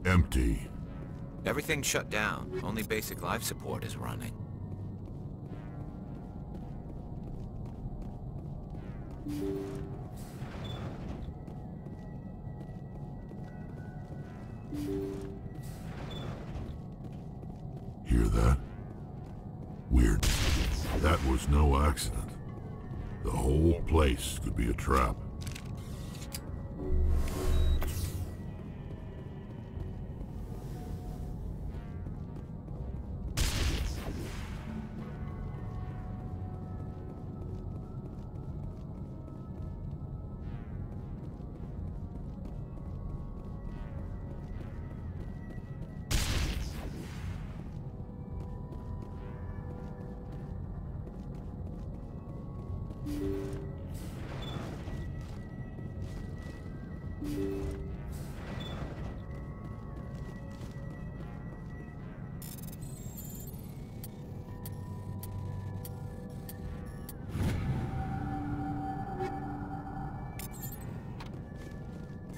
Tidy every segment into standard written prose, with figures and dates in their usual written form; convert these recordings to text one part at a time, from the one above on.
Empty. Everything's shut down. Only basic life support is running. Hear that? Weird. That was no accident. The whole place could be a trap.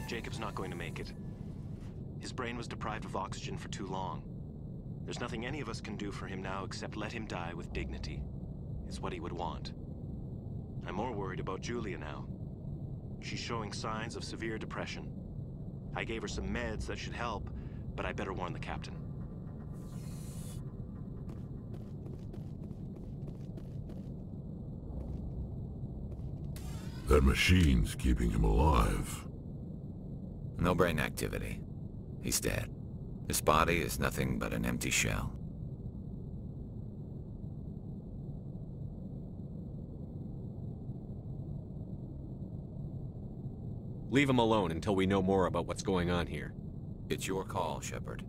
Jacob's not going to make it. His brain was deprived of oxygen for too long. There's nothing any of us can do for him now except let him die with dignity. It's what he would want. I'm more worried about Julia now. She's showing signs of severe depression. I gave her some meds that should help, but I better warn the captain. That machine's keeping him alive. No brain activity. He's dead. His body is nothing but an empty shell. Leave him alone until we know more about what's going on here. It's your call, Shepard.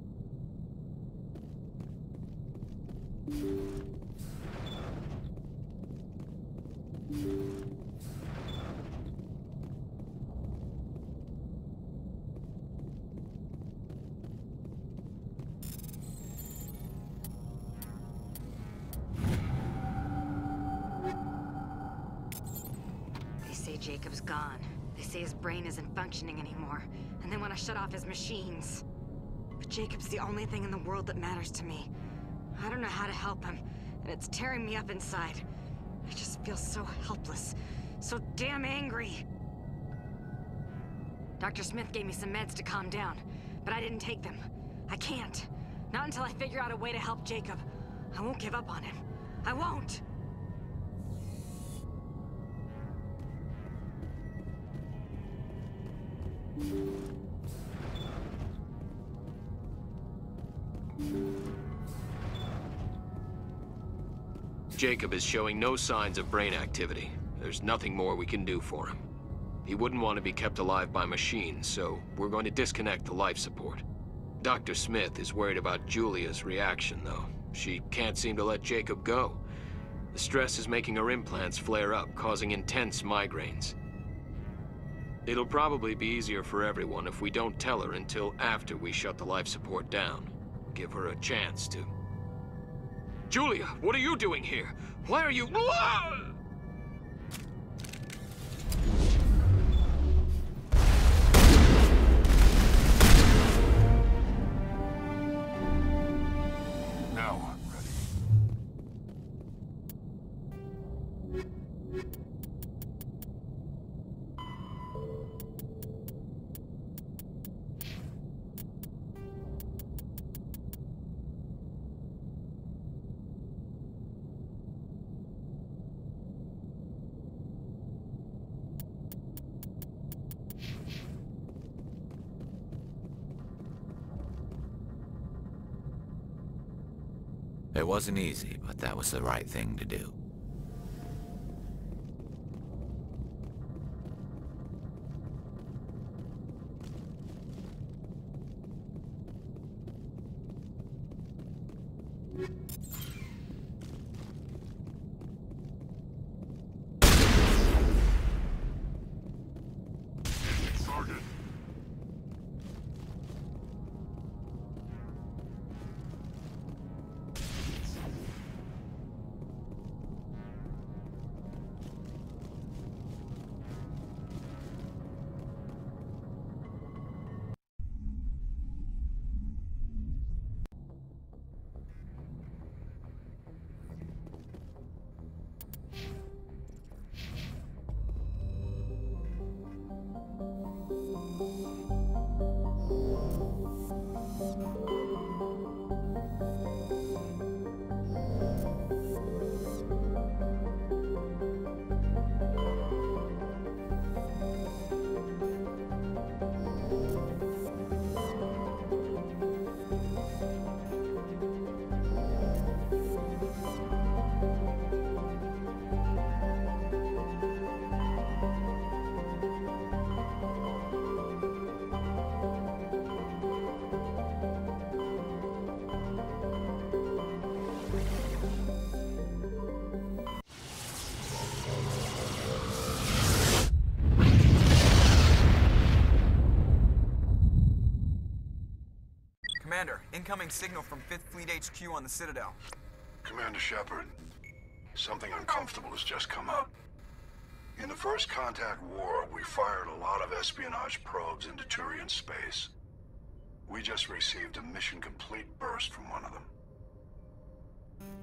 They say Jacob's gone. They say his brain isn't functioning anymore, and they want to shut off his machines. But Jacob's the only thing in the world that matters to me. I don't know how to help him, and it's tearing me up inside. I just feel so helpless, so damn angry. Dr. Smith gave me some meds to calm down, but I didn't take them. I can't. Not until I figure out a way to help Jacob. I won't give up on him. I won't! Jacob is showing no signs of brain activity. There's nothing more we can do for him. He wouldn't want to be kept alive by machines, so we're going to disconnect the life support. Dr. Smith is worried about Julia's reaction, though. She can't seem to let Jacob go. The stress is making her implants flare up, causing intense migraines. It'll probably be easier for everyone if we don't tell her until after we shut the life support down. Give her a chance to... Julia, what are you doing here? Why are you... Now I'm ready. wasn't easy, but that was the right thing to do. Target. Commander, incoming signal from 5th Fleet HQ on the Citadel. Commander Shepard, something uncomfortable has just come up. In the First Contact War, we fired a lot of espionage probes into Turian space. We just received a mission complete burst from one of them.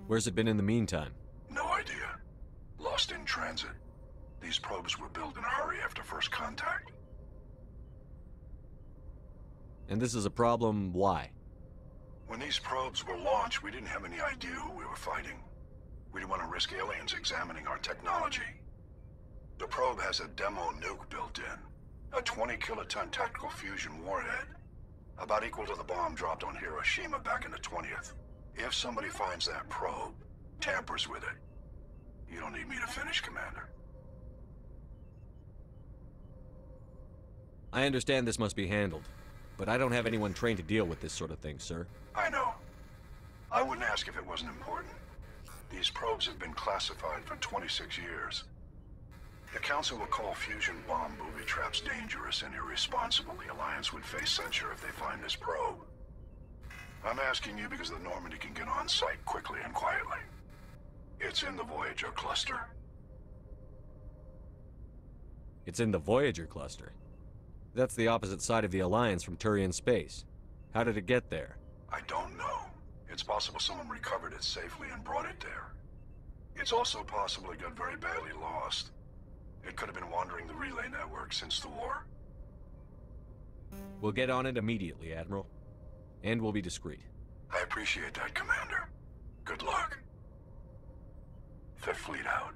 Where's it been in the meantime? No idea. Lost in transit. These probes were built in a hurry after First Contact. And this is a problem, why? When these probes were launched, we didn't have any idea who we were fighting. We didn't want to risk aliens examining our technology. The probe has a demo nuke built in. A 20-kiloton tactical fusion warhead. About equal to the bomb dropped on Hiroshima back in the 20th. If somebody finds that probe, tampers with it, you don't need me to finish, Commander. I understand this must be handled, but I don't have anyone trained to deal with this sort of thing, sir. I know. I wouldn't ask if it wasn't important. These probes have been classified for 26 years. The Council will call fusion bomb booby traps dangerous and irresponsible. The Alliance would face censure if they find this probe. I'm asking you because the Normandy can get on site quickly and quietly. It's in the Voyager cluster. It's in the Voyager cluster. That's the opposite side of the Alliance from Turian space. How did it get there? I don't know. It's possible someone recovered it safely and brought it there. It's also possible it got very badly lost. It could have been wandering the relay network since the war. We'll get on it immediately, Admiral. And we'll be discreet. I appreciate that, Commander. Good luck. Fifth Fleet out.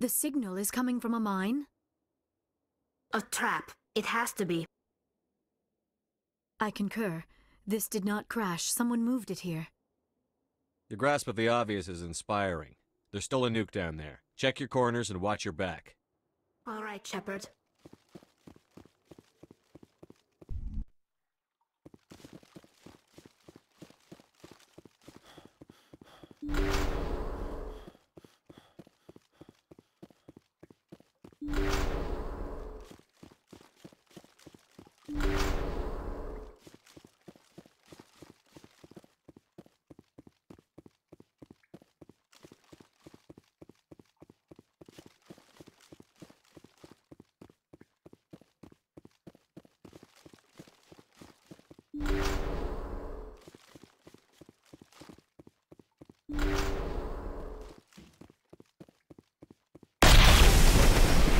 The signal is coming from a mine? A trap. It has to be. I concur. This did not crash. Someone moved it here. Your grasp of the obvious is inspiring. There's still a nuke down there. Check your corners and watch your back. All right, Shepard.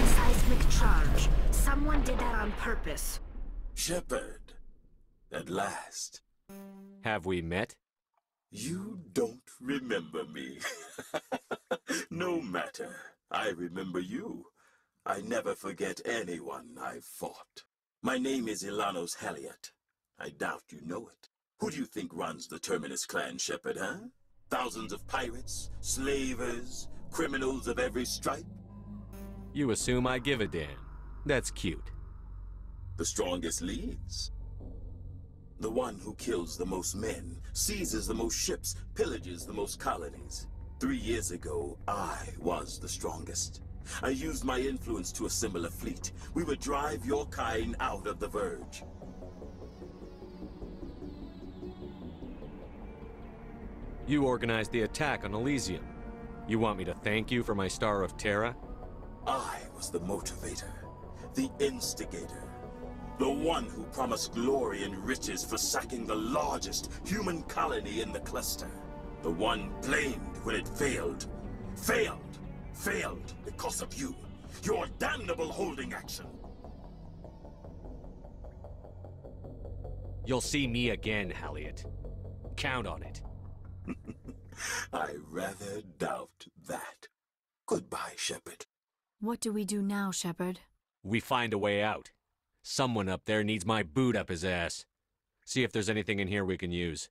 Seismic charge. Someone did that on purpose. Shepard, at last. Have we met? You don't remember me. No matter. I remember you. I never forget anyone I've fought. My name is Ilanos Halliot. I doubt you know it. Who do you think runs the Terminus clan, Shepard, huh? Thousands of pirates, slavers, criminals of every stripe? You assume I give a damn. That's cute. The strongest leads. The one who kills the most men, seizes the most ships, pillages the most colonies. 3 years ago, I was the strongest. I used my influence to assemble a fleet. We would drive your kind out of the Verge. You organized the attack on Elysium. You want me to thank you for my Star of Terra? I was the motivator, the instigator, the one who promised glory and riches for sacking the largest human colony in the cluster. The one blamed when it failed. Failed because of you. Your damnable holding action. You'll see me again, Halliot. Count on it. I rather doubt that. Goodbye, Shepard. What do we do now, Shepard? We find a way out. Someone up there needs my boot up his ass. See if there's anything in here we can use.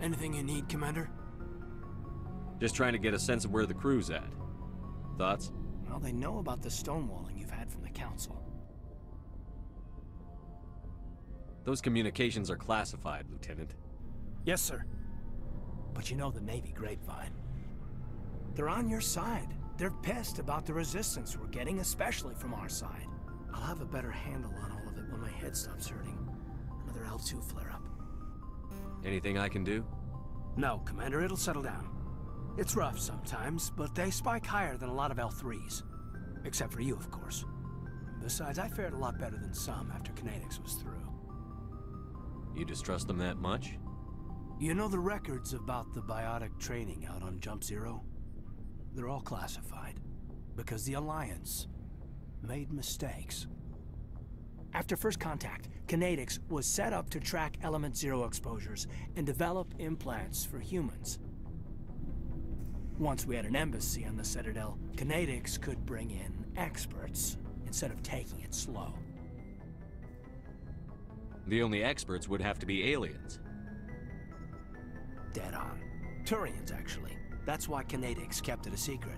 Anything you need, Commander? Just trying to get a sense of where the crew's at. Thoughts? Well, they know about the stonewalling you've had from the Council. Those communications are classified, Lieutenant. Yes, sir. But you know the Navy grapevine. They're on your side. They're pissed about the resistance we're getting, especially from our side. I'll have a better handle on all of it when my head stops hurting. Another L2 flare-up. Anything I can do? No, Commander, it'll settle down. It's rough sometimes, but they spike higher than a lot of L3s. Except for you, of course. Besides, I fared a lot better than some after Kinetics was through. You distrust them that much? You know the records about the biotic training out on Jump Zero? They're all classified, because the Alliance made mistakes. After first contact, Kinetics was set up to track Element Zero exposures and develop implants for humans. Once we had an embassy on the Citadel, Kinetics could bring in experts instead of taking it slow. The only experts would have to be aliens. Dead on. Turians, actually. That's why Kinetics kept it a secret.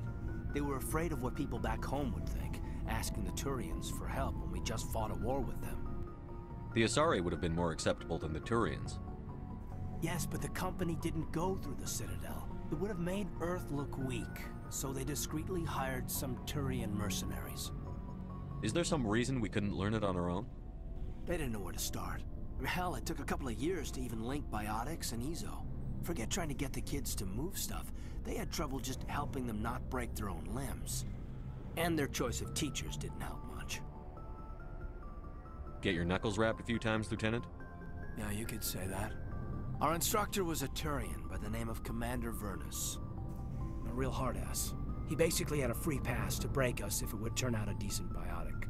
They were afraid of what people back home would think, asking the Turians for help when we just fought a war with them. The Asari would have been more acceptable than the Turians. Yes, but the company didn't go through the Citadel. It would have made Earth look weak, so they discreetly hired some Turian mercenaries. Is there some reason we couldn't learn it on our own? They didn't know where to start. Hell, it took a couple of years to even link biotics and Ezo. Forget trying to get the kids to move stuff. They had trouble just helping them not break their own limbs. And their choice of teachers didn't help much. Get your knuckles rapped a few times, Lieutenant? Yeah, you could say that. Our instructor was a Turian by the name of Commander Vernus. A real hard-ass. He basically had a free pass to break us if it would turn out a decent biotic.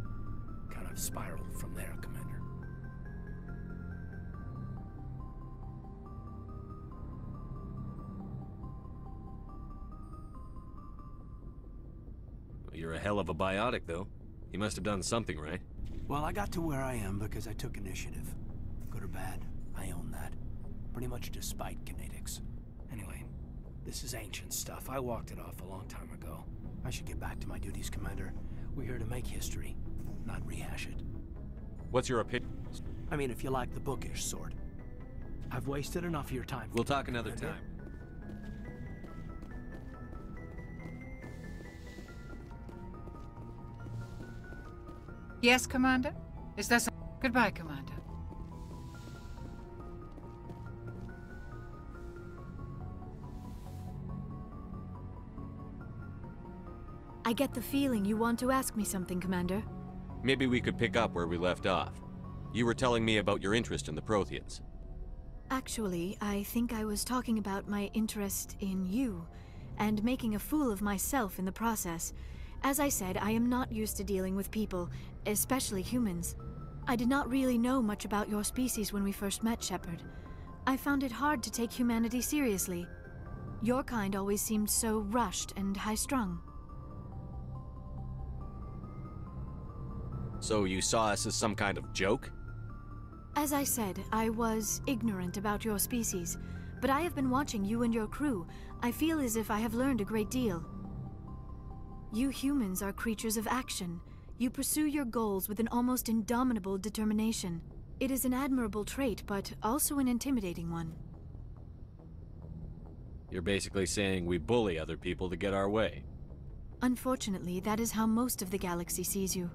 Kind of spiraled from there, Commander. You're a hell of a biotic, though. He must have done something right. Well, I got to where I am because I took initiative. Good or bad, I own that. Pretty much despite Kinetics. Anyway, this is ancient stuff. I walked it off a long time ago. I should get back to my duties, Commander. We're here to make history, not rehash it. What's your opinion? I mean, if you like the bookish sort. I've wasted enough of your time. We'll talk another Commander. time. Yes, Commander? Is that Goodbye, Commander. I get the feeling you want to ask me something, Commander. Maybe we could pick up where we left off. You were telling me about your interest in the Protheans. Actually, I think I was talking about my interest in you, and making a fool of myself in the process. As I said, I am not used to dealing with people, especially humans. I did not really know much about your species when we first met, Shepard. I found it hard to take humanity seriously. Your kind always seemed so rushed and high-strung. So you saw us as some kind of joke? As I said, I was ignorant about your species, but I have been watching you and your crew. I feel as if I have learned a great deal. You humans are creatures of action. You pursue your goals with an almost indomitable determination. It is an admirable trait, but also an intimidating one. You're basically saying we bully other people to get our way. Unfortunately, that is how most of the galaxy sees you.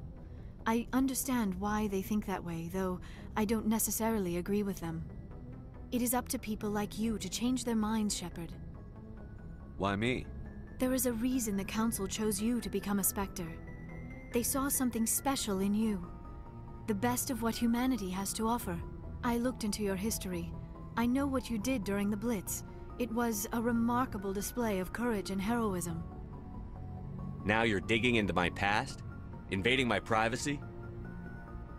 I understand why they think that way, though I don't necessarily agree with them. It is up to people like you to change their minds, Shepard. Why me? There is a reason the Council chose you to become a Spectre. They saw something special in you. The best of what humanity has to offer. I looked into your history. I know what you did during the Blitz. It was a remarkable display of courage and heroism. Now you're digging into my past? Invading my privacy?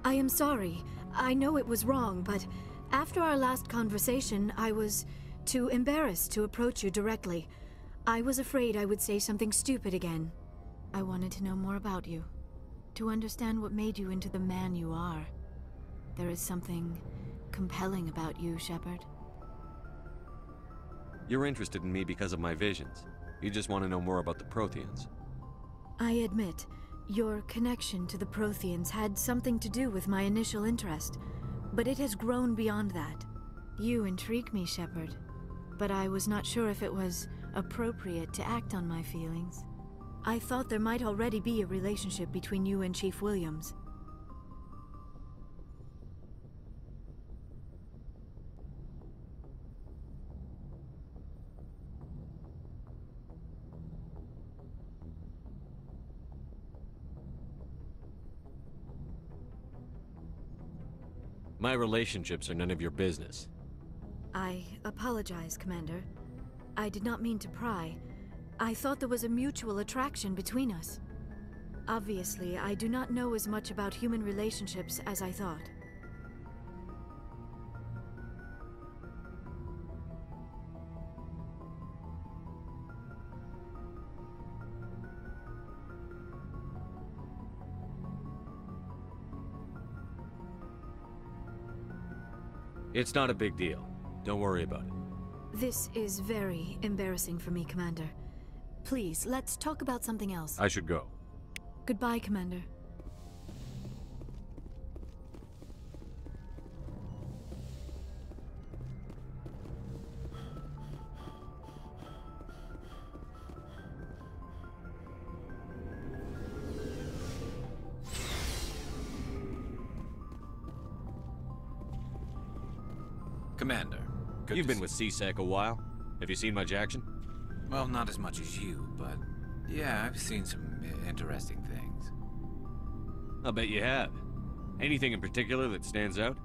I am sorry. I know it was wrong, but after our last conversation, I was too embarrassed to approach you directly. I was afraid I would say something stupid again. I wanted to know more about you, to understand what made you into the man you are. There is something compelling about you, Shepard. You're interested in me because of my visions. You just want to know more about the Protheans. I admit, your connection to the Protheans had something to do with my initial interest, but it has grown beyond that. You intrigue me, Shepard, but I was not sure if it was appropriate to act on my feelings. I thought there might already be a relationship between you and Chief Williams. My relationships are none of your business. I apologize, Commander. I did not mean to pry. I thought there was a mutual attraction between us. Obviously, I do not know as much about human relationships as I thought. It's not a big deal. Don't worry about it. This is very embarrassing for me, Commander. Please, let's talk about something else. I should go. Goodbye, Commander. Commander, You've been with CSEC a while. Have you seen much action? Well, not as much as you, but yeah, I've seen some interesting things. I'll bet you have. Anything in particular that stands out?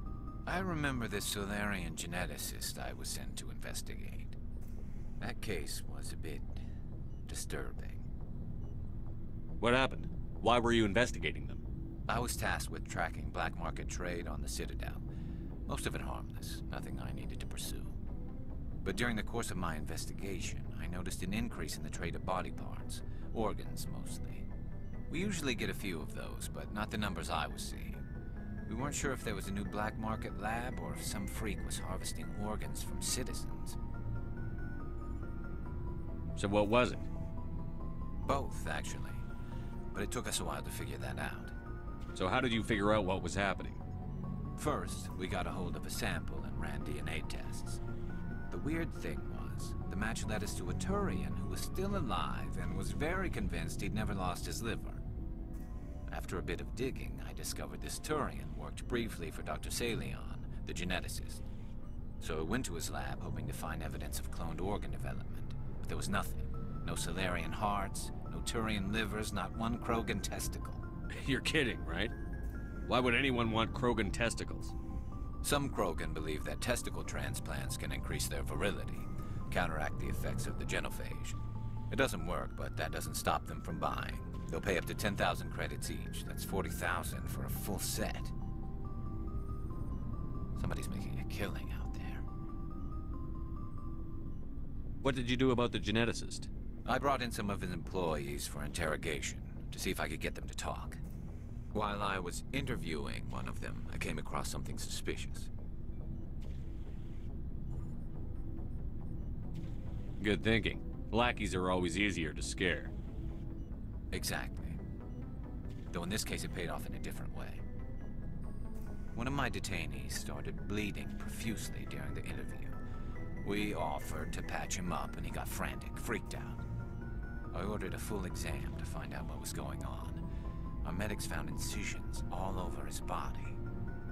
I remember this Solarian geneticist I was sent to investigate. That case was a bit disturbing. What happened? Why were you investigating them? I was tasked with tracking black market trade on the Citadel. Most of it harmless, nothing I needed to pursue. But during the course of my investigation, I noticed an increase in the trade of body parts, organs mostly. We usually get a few of those, but not the numbers I was seeing. We weren't sure if there was a new black market lab or if some freak was harvesting organs from citizens. So what was it? Both, actually. But it took us a while to figure that out. So how did you figure out what was happening? First, we got a hold of a sample and ran DNA tests. The weird thing was, the match led us to a Turian who was still alive and was very convinced he'd never lost his liver. After a bit of digging, I discovered this Turian worked briefly for Dr. Salion, the geneticist. So I went to his lab hoping to find evidence of cloned organ development, but there was nothing. No Solarian hearts, no Turian livers, not one Krogan testicle. You're kidding, right? Why would anyone want Krogan testicles? Some Krogan believe that testicle transplants can increase their virility, counteract the effects of the genophage. It doesn't work, but that doesn't stop them from buying. They'll pay up to 10,000 credits each. That's 40,000 for a full set. Somebody's making a killing out there. What did you do about the geneticist? I brought in some of his employees for interrogation, to see if I could get them to talk. While I was interviewing one of them, I came across something suspicious. Good thinking. Lackeys are always easier to scare. Exactly. Though in this case it paid off in a different way. One of my detainees started bleeding profusely during the interview. We offered to patch him up and he got frantic, freaked out. I ordered a full exam to find out what was going on. Our medics found incisions all over his body,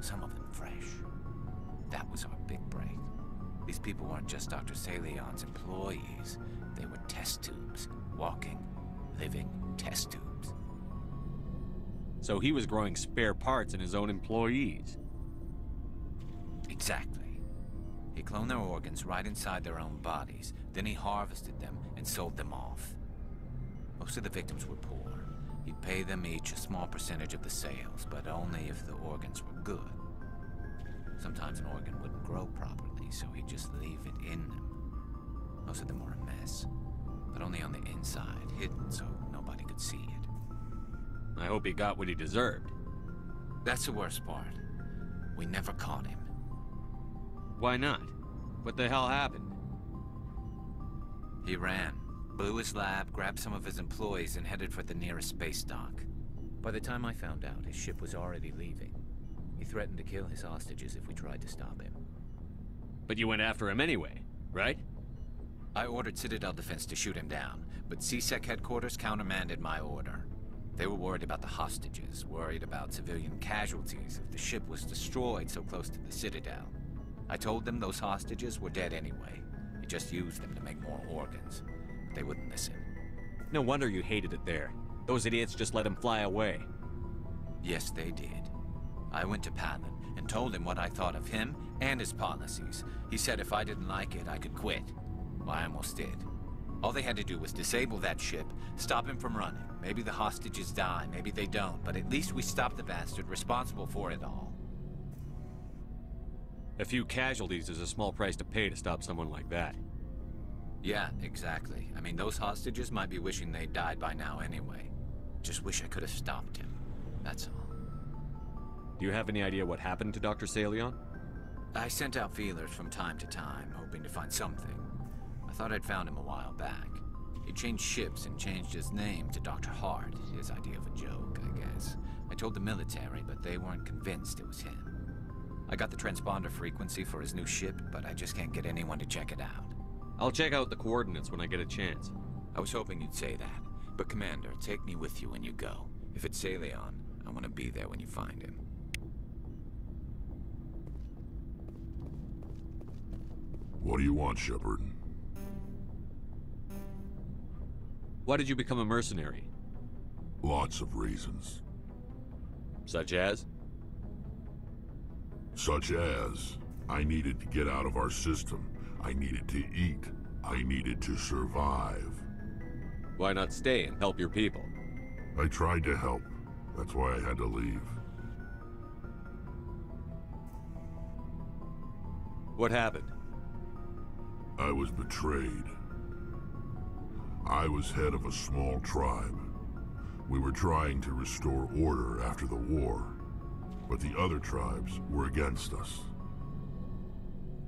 some of them fresh. That was our big break. These people weren't just Dr. Salion's employees. They were test tubes, walking, living test tubes. So he was growing spare parts in his own employees? Exactly. He cloned their organs right inside their own bodies, then he harvested them and sold them off. Most of the victims were poor. He'd pay them each a small percentage of the sales, but only if the organs were good. Sometimes an organ wouldn't grow properly, so he'd just leave it in them. Most of them were a mess, but only on the inside, hidden so nobody could see it. I hope he got what he deserved. That's the worst part. We never caught him. Why not? What the hell happened? He ran, blew his lab, grabbed some of his employees, and headed for the nearest space dock. By the time I found out, his ship was already leaving. He threatened to kill his hostages if we tried to stop him. But you went after him anyway, right? I ordered Citadel Defense to shoot him down, but CSEC headquarters countermanded my order. They were worried about the hostages, worried about civilian casualties if the ship was destroyed so close to the Citadel. I told them those hostages were dead anyway. He just used them to make more organs. But they wouldn't listen. No wonder you hated it there. Those idiots just let him fly away. Yes, they did. I went to Palin and told him what I thought of him and his policies. He said if I didn't like it, I could quit. Well, I almost did. All they had to do was disable that ship, stop him from running. Maybe the hostages die, maybe they don't, but at least we stopped the bastard responsible for it all. A few casualties is a small price to pay to stop someone like that. Yeah, exactly. I mean, those hostages might be wishing they'd died by now anyway. Just wish I could have stopped him. That's all. Do you have any idea what happened to Dr. Salion? I sent out feelers from time to time, hoping to find something. I thought I'd found him a while back. He changed ships and changed his name to Dr. Hart, his idea of a joke, I guess. I told the military, but they weren't convinced it was him. I got the transponder frequency for his new ship, but I just can't get anyone to check it out. I'll check out the coordinates when I get a chance. I was hoping you'd say that. But Commander, take me with you when you go. If it's Salion, I want to be there when you find him. What do you want, Shepard? Why did you become a mercenary? Lots of reasons. Such as? Such as, I needed to get out of our system. I needed to eat. I needed to survive. Why not stay and help your people? I tried to help. That's why I had to leave. What happened? I was betrayed. I was head of a small tribe. We were trying to restore order after the war, but the other tribes were against us.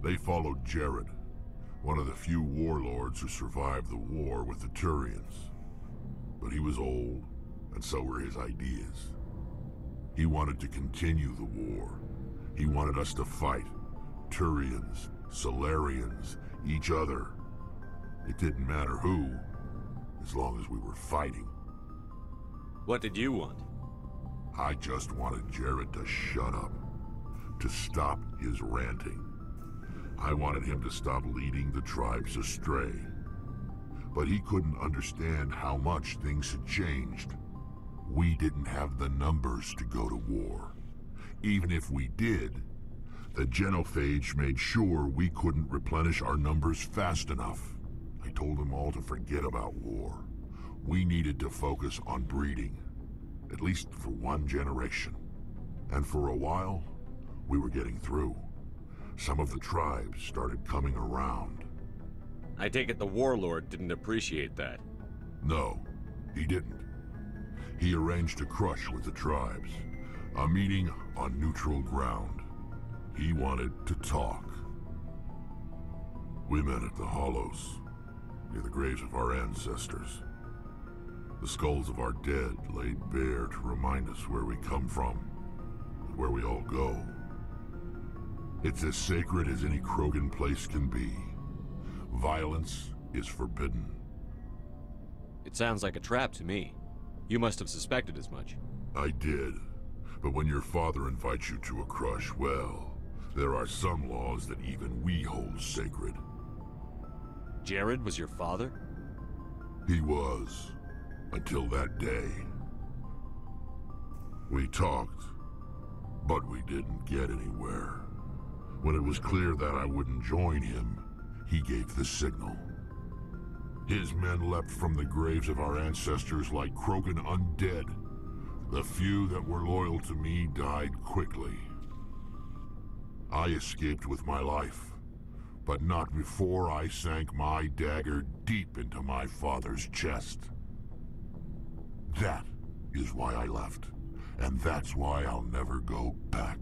They followed Jared, one of the few warlords who survived the war with the Turians. But he was old, and so were his ideas. He wanted to continue the war. He wanted us to fight. Turians, Solarians, each other. It didn't matter who, as long as we were fighting. What did you want? I just wanted Jared to shut up, to stop his ranting. I wanted him to stop leading the tribes astray. But he couldn't understand how much things had changed. We didn't have the numbers to go to war. Even if we did, the genophage made sure we couldn't replenish our numbers fast enough. I told them all to forget about war. We needed to focus on breeding, at least for one generation. And for a while, we were getting through. Some of the tribes started coming around. I take it the warlord didn't appreciate that. No, he didn't. He arranged a crush with the tribes, a meeting on neutral ground. He wanted to talk. We met at the Hollows, near the graves of our ancestors. The skulls of our dead laid bare to remind us where we come from, and where we all go. It's as sacred as any Krogan place can be. Violence is forbidden. It sounds like a trap to me. You must have suspected as much. I did. But when your father invites you to a crush, well, there are some laws that even we hold sacred. Jared was your father? He was. Until that day. We talked, but we didn't get anywhere. When it was clear that I wouldn't join him, he gave the signal. His men leapt from the graves of our ancestors like Krogan undead. The few that were loyal to me died quickly. I escaped with my life, but not before I sank my dagger deep into my father's chest. That is why I left, and that's why I'll never go back.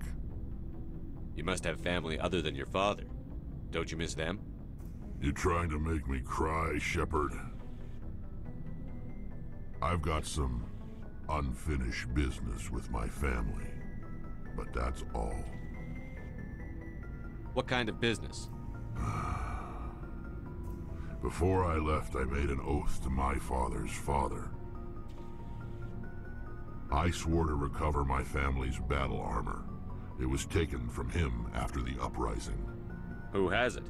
You must have family other than your father. Don't you miss them? You trying to make me cry, Shepard? I've got some unfinished business with my family, but that's all. What kind of business? Before I left, I made an oath to my father's father. I swore to recover my family's battle armor. It was taken from him after the uprising. Who has it?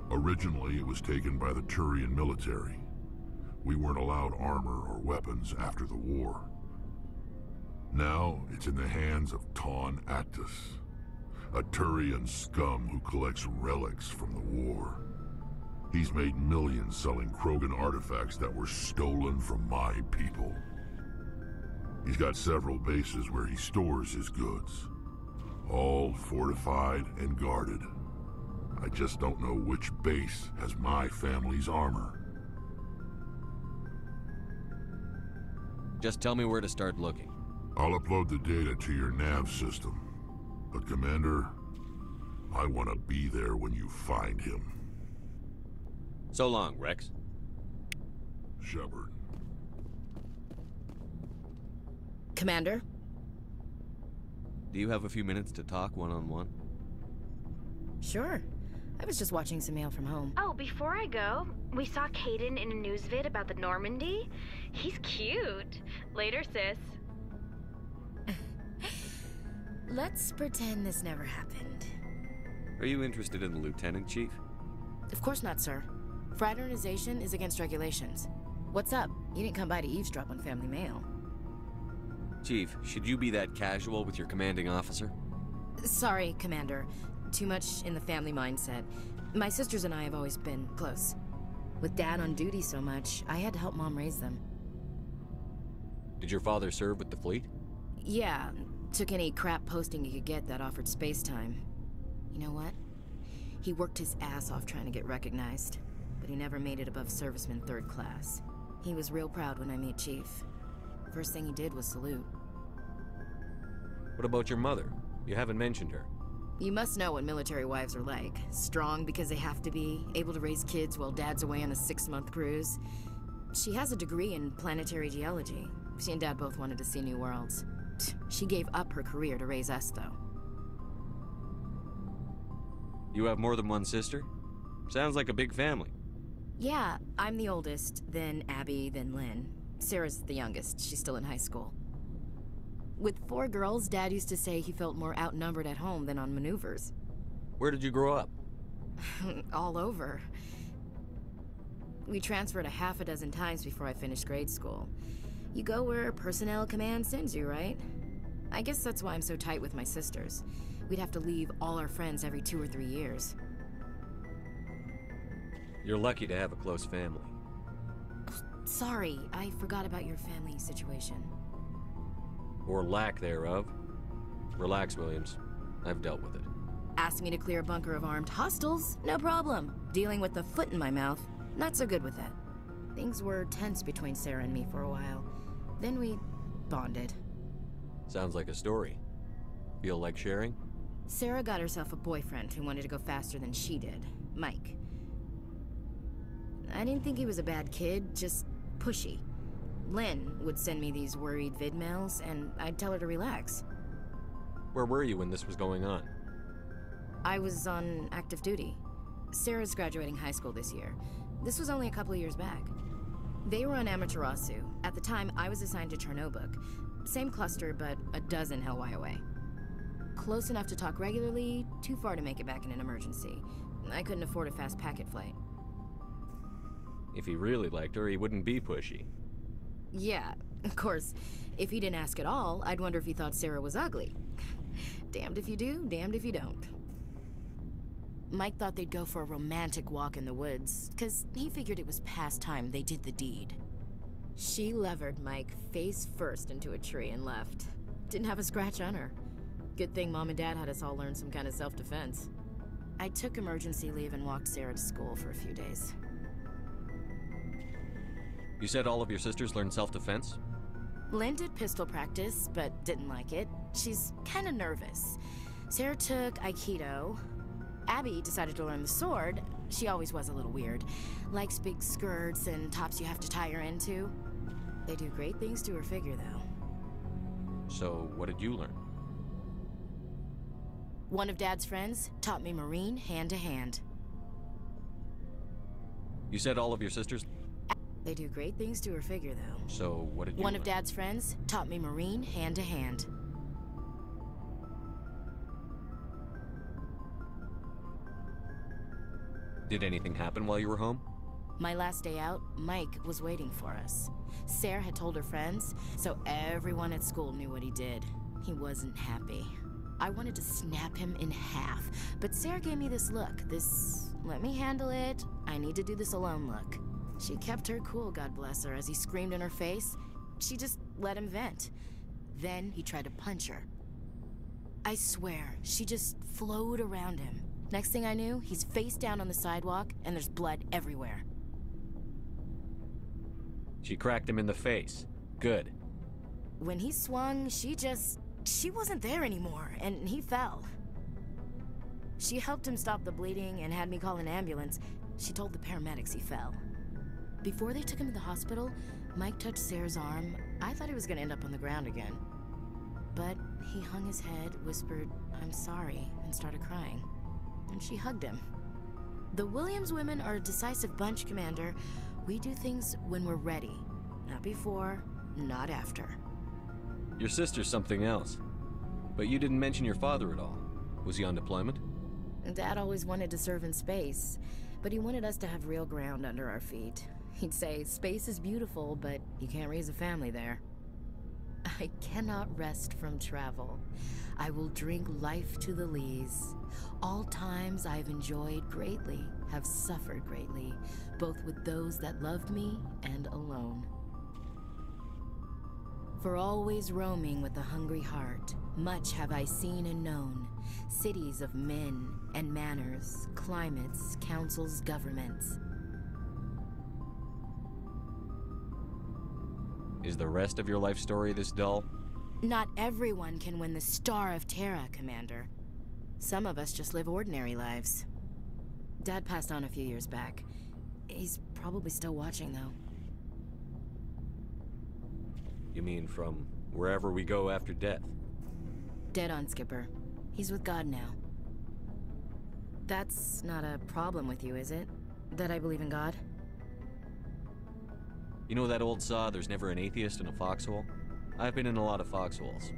Originally, it was taken by the Turian military. We weren't allowed armor or weapons after the war. Now, it's in the hands of Ton Actus, a Turian scum who collects relics from the war. He's made millions selling Krogan artifacts that were stolen from my people. He's got several bases where he stores his goods, all fortified and guarded. I just don't know which base has my family's armor. Just tell me where to start looking. I'll upload the data to your nav system. But Commander, I want to be there when you find him. So long, Rex. Shepard. Commander? Do you have a few minutes to talk one-on-one? Sure. I was just watching some mail from home. Oh, before I go, we saw Caden in a news vid about the Normandy. He's cute. Later, sis. Let's pretend this never happened. Are you interested in the Lieutenant, Chief? Of course not, sir. Fraternization is against regulations. What's up? You didn't come by to eavesdrop on family mail. Chief, should you be that casual with your commanding officer? Sorry, Commander. Too much in the family mindset. My sisters and I have always been close. With Dad on duty so much, I had to help Mom raise them. Did your father serve with the fleet? Yeah, took any crap posting he could get that offered space time. You know what? He worked his ass off trying to get recognized, but he never made it above serviceman 3rd class. He was real proud when I met Chief. First thing he did was salute. What about your mother? You haven't mentioned her. You must know what military wives are like. Strong because they have to be, able to raise kids while Dad's away on a 6-month cruise. She has a degree in planetary geology. She and Dad both wanted to see new worlds. She gave up her career to raise us, though. You have more than one sister? Sounds like a big family. Yeah, I'm the oldest, then Abby, then Lynn. Sarah's the youngest. She's still in high school. With 4 girls, Dad used to say he felt more outnumbered at home than on maneuvers. Where did you grow up? All over. We transferred a half a dozen times before I finished grade school. You go where personnel command sends you, right? I guess that's why I'm so tight with my sisters. We'd have to leave all our friends every 2 or 3 years. You're lucky to have a close family. Sorry, I forgot about your family situation. Or lack thereof. Relax, Williams. I've dealt with it. Asked me to clear a bunker of armed hostiles? No problem. Dealing with the foot in my mouth? Not so good with that. Things were tense between Sarah and me for a while. Then we bonded. Sounds like a story. Feel like sharing? Sarah got herself a boyfriend who wanted to go faster than she did. Mike. I didn't think he was a bad kid, just pushy. Lynn would send me these worried vid mails, and I'd tell her to relax. Where were you when this was going on? I was on active duty. Sarah's graduating high school this year. This was only a couple of years back. They were on Amaterasu. At the time, I was assigned to Chernobog. Same cluster, but a dozen Hellwire away. Close enough to talk regularly, too far to make it back in an emergency. I couldn't afford a fast packet flight. If he really liked her, he wouldn't be pushy. Yeah, of course. If he didn't ask at all, I'd wonder if he thought Sarah was ugly. Damned if you do, damned if you don't. Mike thought they'd go for a romantic walk in the woods, because he figured it was past time they did the deed. She levered Mike face first into a tree and left. Didn't have a scratch on her. Good thing Mom and Dad had us all learn some kind of self-defense. I took emergency leave and walked Sarah to school for a few days. You said all of your sisters learned self-defense? Lynn did pistol practice, but didn't like it. She's kind of nervous. Sarah took Aikido. Abby decided to learn the sword. She always was a little weird. Likes big skirts and tops you have to tie her into. They do great things to her figure, though. So, what did you learn? One of Dad's friends taught me Marine hand to hand. You said all of your sisters? They do great things to her figure, though. So, what did you One learn? of Dad's friends taught me Marine hand to hand. Did anything happen while you were home? My last day out, Mike was waiting for us. Sarah had told her friends, so everyone at school knew what he did. He wasn't happy. I wanted to snap him in half, but Sarah gave me this look, this let me handle it, I need to do this alone look. She kept her cool, God bless her, as he screamed in her face. She just let him vent. Then he tried to punch her. I swear, she just flowed around him. Next thing I knew, he's face down on the sidewalk, and there's blood everywhere. She cracked him in the face. Good. When he swung, she wasn't there anymore, and he fell. She helped him stop the bleeding and had me call an ambulance. She told the paramedics he fell. Before they took him to the hospital, Mike touched Sarah's arm. I thought he was gonna end up on the ground again. But he hung his head, whispered, "I'm sorry," and started crying. And she hugged him. The Williams women are a decisive bunch, Commander. We do things when we're ready. Not before, not after. Your sister's something else. But you didn't mention your father at all. Was he on deployment? Dad always wanted to serve in space, but he wanted us to have real ground under our feet. He'd say, space is beautiful, but you can't raise a family there. I cannot rest from travel. I will drink life to the lees. All times I've enjoyed greatly, have suffered greatly, both with those that loved me and alone. For always roaming with a hungry heart, much have I seen and known, cities of men and manners, climates, councils, governments. Is the rest of your life story this dull? Not everyone can win the Star of Terra, Commander. Some of us just live ordinary lives. Dad passed on a few years back. He's probably still watching, though. You mean from wherever we go after death? Dead on, Skipper. He's with God now. That's not a problem with you, is it? That I believe in God? You know that old saw, there's never an atheist in a foxhole? I've been in a lot of foxholes.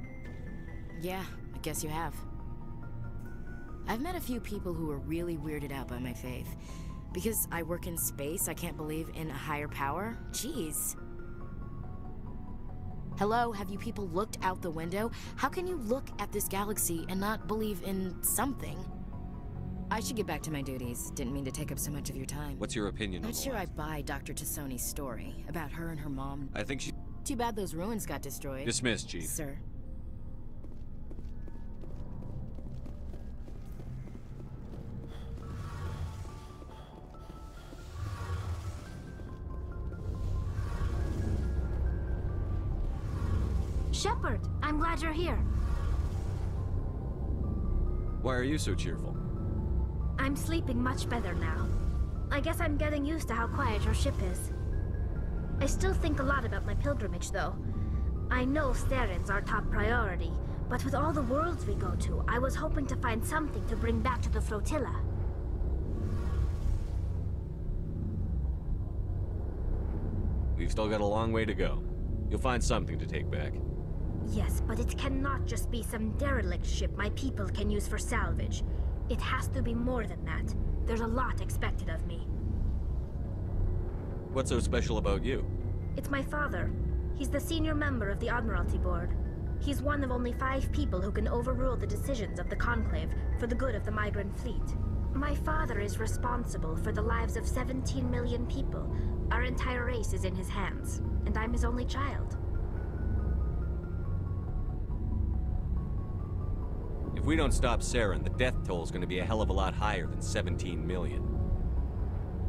Yeah, I guess you have. I've met a few people who were really weirded out by my faith. Because I work in space, I can't believe in a higher power? Jeez. Hello, have you people looked out the window? How can you look at this galaxy and not believe in something? I should get back to my duties. Didn't mean to take up so much of your time. What's your opinion on Not sure I buy Dr. Tassoni's story about her and her mom. I think she... Too bad those ruins got destroyed. Dismissed, Chief. Sir. Shepard, I'm glad you're here. Why are you so cheerful? I'm sleeping much better now. I guess I'm getting used to how quiet your ship is. I still think a lot about my pilgrimage, though. I know Steren's our top priority, but with all the worlds we go to, I was hoping to find something to bring back to the flotilla. We've still got a long way to go. You'll find something to take back. Yes, but it cannot just be some derelict ship my people can use for salvage. It has to be more than that. There's a lot expected of me. What's so special about you? It's my father. He's the senior member of the Admiralty Board. He's one of only 5 people who can overrule the decisions of the Conclave for the good of the migrant fleet. My father is responsible for the lives of 17 million people. Our entire race is in his hands, and I'm his only child. If we don't stop Saren, the death toll's gonna be a hell of a lot higher than 17 million.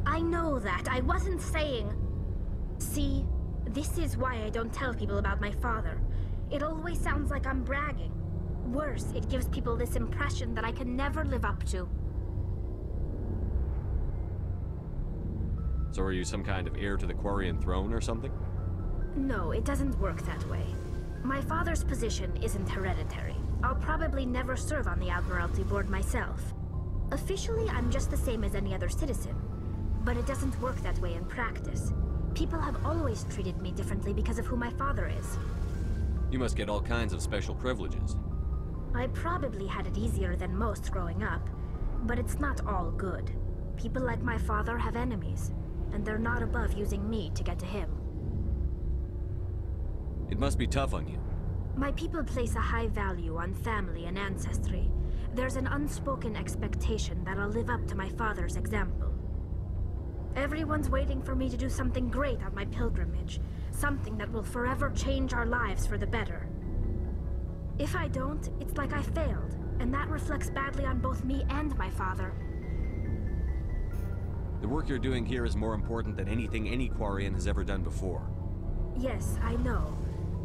I know that. I wasn't saying... See, this is why I don't tell people about my father. It always sounds like I'm bragging. Worse, it gives people this impression that I can never live up to. So are you some kind of heir to the Quarian throne or something? No, it doesn't work that way. My father's position isn't hereditary. I'll probably never serve on the Admiralty Board myself. Officially, I'm just the same as any other citizen. But it doesn't work that way in practice. People have always treated me differently because of who my father is. You must get all kinds of special privileges. I probably had it easier than most growing up, but it's not all good. People like my father have enemies, and they're not above using me to get to him. It must be tough on you. My people place a high value on family and ancestry. There's an unspoken expectation that I'll live up to my father's example. Everyone's waiting for me to do something great on my pilgrimage, something that will forever change our lives for the better. If I don't, it's like I failed, and that reflects badly on both me and my father. The work you're doing here is more important than anything any Quarian has ever done before. Yes, I know.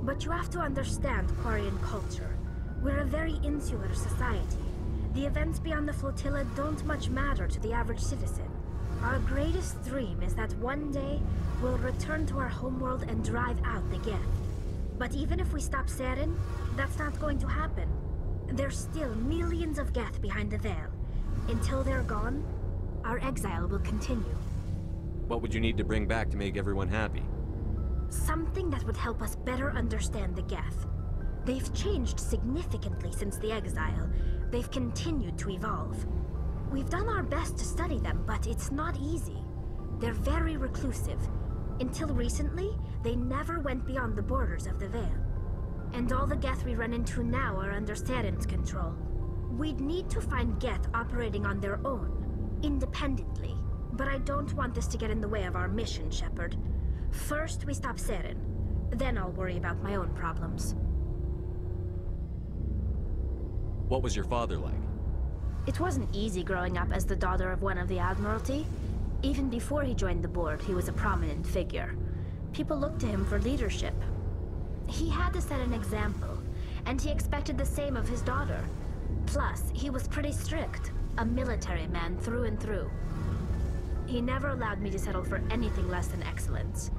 But you have to understand Quarian culture. We're a very insular society. The events beyond the flotilla don't much matter to the average citizen. Our greatest dream is that one day, we'll return to our homeworld and drive out the Geth. But even if we stop Saren, that's not going to happen. There's still millions of Geth behind the veil. Until they're gone, our exile will continue. What would you need to bring back to make everyone happy? Something that would help us better understand the Geth. They've changed significantly since the exile. They've continued to evolve. We've done our best to study them, but it's not easy. They're very reclusive. Until recently, they never went beyond the borders of the Veil. And all the Geth we run into now are under Saren's control. We'd need to find Geth operating on their own, independently. But I don't want this to get in the way of our mission, Shepard. First, we stop Saren. Then I'll worry about my own problems. What was your father like? It wasn't easy growing up as the daughter of one of the Admiralty. Even before he joined the board, he was a prominent figure. People looked to him for leadership. He had to set an example, and he expected the same of his daughter. Plus, he was pretty strict, a military man through and through. He never allowed me to settle for anything less than excellence.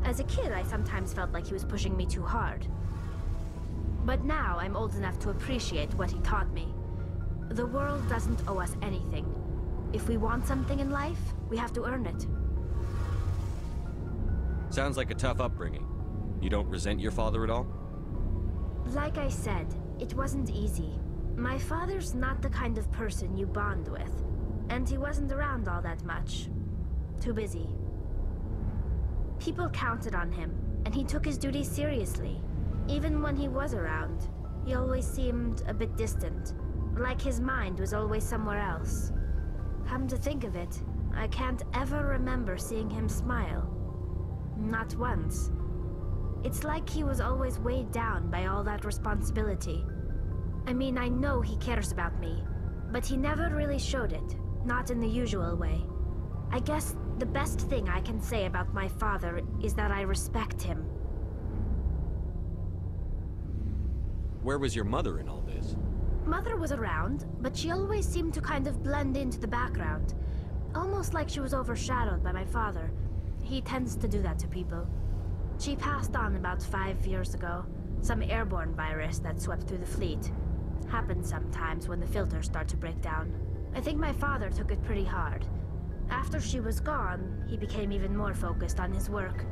As a kid, I sometimes felt like he was pushing me too hard. But now, I'm old enough to appreciate what he taught me. The world doesn't owe us anything. If we want something in life, we have to earn it. Sounds like a tough upbringing. You don't resent your father at all? Like I said, it wasn't easy. My father's not the kind of person you bond with. And he wasn't around all that much. Too busy. People counted on him, and he took his duties seriously. Even when he was around, he always seemed a bit distant. Like his mind was always somewhere else. Come to think of it, I can't ever remember seeing him smile. Not once. It's like he was always weighed down by all that responsibility. I mean, I know he cares about me, but he never really showed it, not in the usual way. I guess the best thing I can say about my father is that I respect him. Where was your mother in all this? Mother was around, but she always seemed to kind of blend into the background. Almost like she was overshadowed by my father. He tends to do that to people. She passed on about 5 years ago. Some airborne virus that swept through the fleet. Happens sometimes when the filters start to break down. I think my father took it pretty hard. After she was gone, he became even more focused on his work.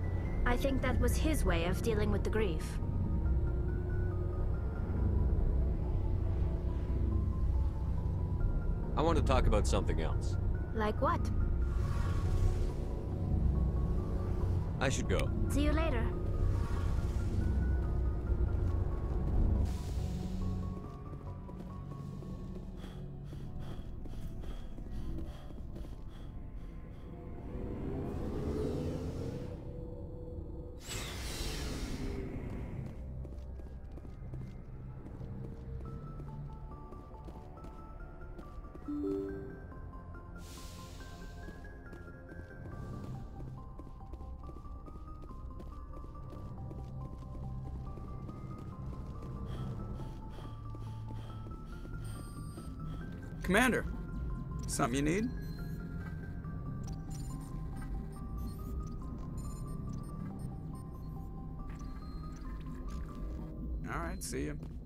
I think that was his way of dealing with the grief. I want to talk about something else. Like what? I should go. See you later. Commander, something you need? Alright, see you.